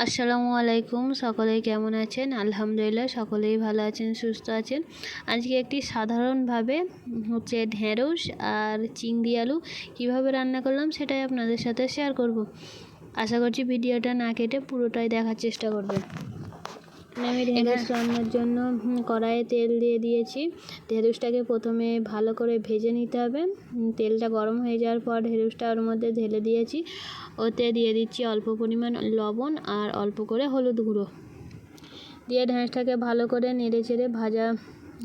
আসসালামু আলাইকুম। সকলে কেমন আছেন? আলহামদুলিল্লাহ সকলেই ভালো আছেন, সুস্থ আছেন। আজকে একটি সাধারণভাবে ঢেঁড়স আর চিংড়ি আলু কিভাবে রান্না করলাম সেটাই আপনাদের সাথে শেয়ার করব। আশা করছি ভিডিওটা না কেটে পুরোটাই দেখার চেষ্টা করবেন। আমি ঢেঁড়স রান্নার জন্য কড়াইয়ে তেল দিয়ে দিয়েছি। ঢেঁড়সটাকে প্রথমে ভালো করে ভেজে নিতে হবে। তেলটা গরম হয়ে যাওয়ার পর ঢেঁড়সটা ওর মধ্যে ঢেলে দিয়েছি। ওতে দিয়ে দিচ্ছি অল্প পরিমাণ লবণ আর অল্প করে হলুদ গুঁড়ো দিয়ে ঢেঁড়সটাকে ভালো করে নেড়ে চেড়ে ভাজা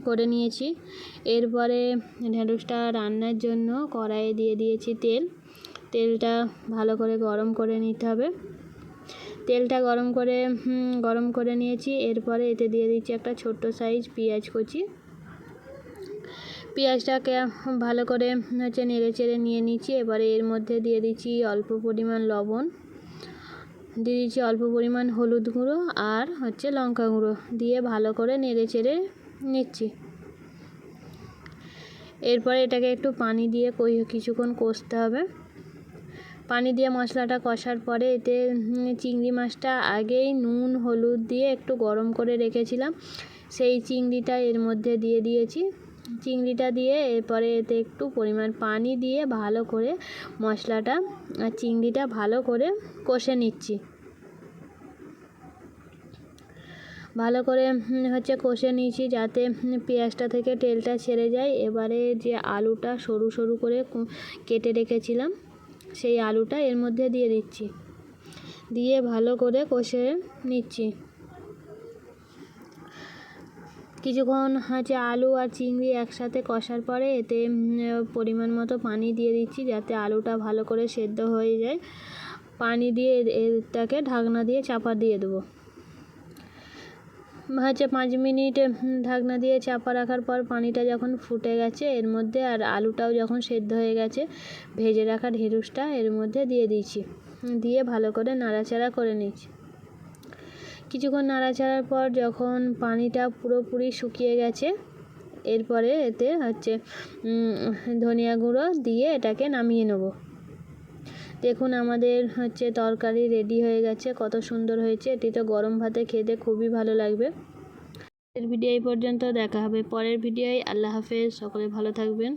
করে নিয়েছি। এরপরে ঢেঁড়সটা রান্নার জন্য কড়াইয়ে দিয়ে দিয়েছি তেলটা ভালো করে গরম করে নিতে হবে। তেলটা গরম করে নিয়েছি। এরপরে এতে দিয়ে দিচ্ছি একটা ছোট্ট সাইজ পেঁয়াজ কুচি। পেঁয়াজটাকে ভালো করে নেড়ে চেড়ে নিয়ে নিচ্ছি। এবারে এর মধ্যে দিয়ে দিচ্ছি অল্প পরিমাণ লবণ, দিয়ে দিচ্ছি অল্প পরিমাণ হলুদ গুঁড়ো আর লঙ্কা গুঁড়ো দিয়ে ভালো করে নেড়ে চেড়ে নিচ্ছি। এরপরে এটাকে একটু পানি দিয়ে কিছুক্ষণ কষতে হবে। পানি দিয়ে মশলাটা কষার পরে এতে চিংড়ি মাছটা আগেই নুন হলুদ দিয়ে একটু গরম করে রেখেছিলাম, সেই চিংড়িটা এর মধ্যে দিয়ে দিয়েছি। চিংড়িটা দিয়ে এরপরে এতে একটু পরিমাণ পানি দিয়ে ভালো করে মশলাটা আর চিংড়িটা ভালো করে কষে নিচ্ছি। ভালো করে কষে নিয়েছি যাতে পেঁয়াজটা থেকে তেলটা ছেড়ে যায়। এবারে যে আলুটা সরু সরু করে কেটে রেখেছিলাম সেই আলুটা এর মধ্যে দিয়ে দিচ্ছি, দিয়ে ভালো করে কষে নিচ্ছি। কিছুক্ষণ আলু আর চিংড়ি একসাথে কষার পরে এতে পরিমাণ মতো পানি দিয়ে দিচ্ছি যাতে আলুটা ভালো করে সেদ্ধ হয়ে যায়। পানি দিয়ে এটাকে ঢাকনা দিয়ে চাপা দিয়ে দেবো। 5 মিনিট ঢাকনা দিয়ে চাপা রাখার পর পানিটা যখন ফুটে গেছে এর মধ্যে আর আলুটাও যখন সেদ্ধ হয়ে গেছে, ভেজে রাখা ঢেঁড়সটা এর মধ্যে দিয়ে দিচ্ছি, দিয়ে ভালো করে নাড়াচাড়া করে নিচ্ছি। কিছুক্ষণ নাড়াচাড়ার পর যখন পানিটা পুরোপুরি শুকিয়ে গেছে এরপরে এতে ধনিয়া গুঁড়ো দিয়ে এটাকে নামিয়ে নেব। দেখুন আমাদের তরকারি রেডি হয়ে গেছে, কত সুন্দর হয়েছে। এটি তো গরম ভাতে খেতে খুবই ভালো লাগবে। ভিডিও এই পর্যন্ত, দেখা হবে পরের ভিডিওয়। আল্লাহ হাফেজ, সকলে ভালো থাকবেন।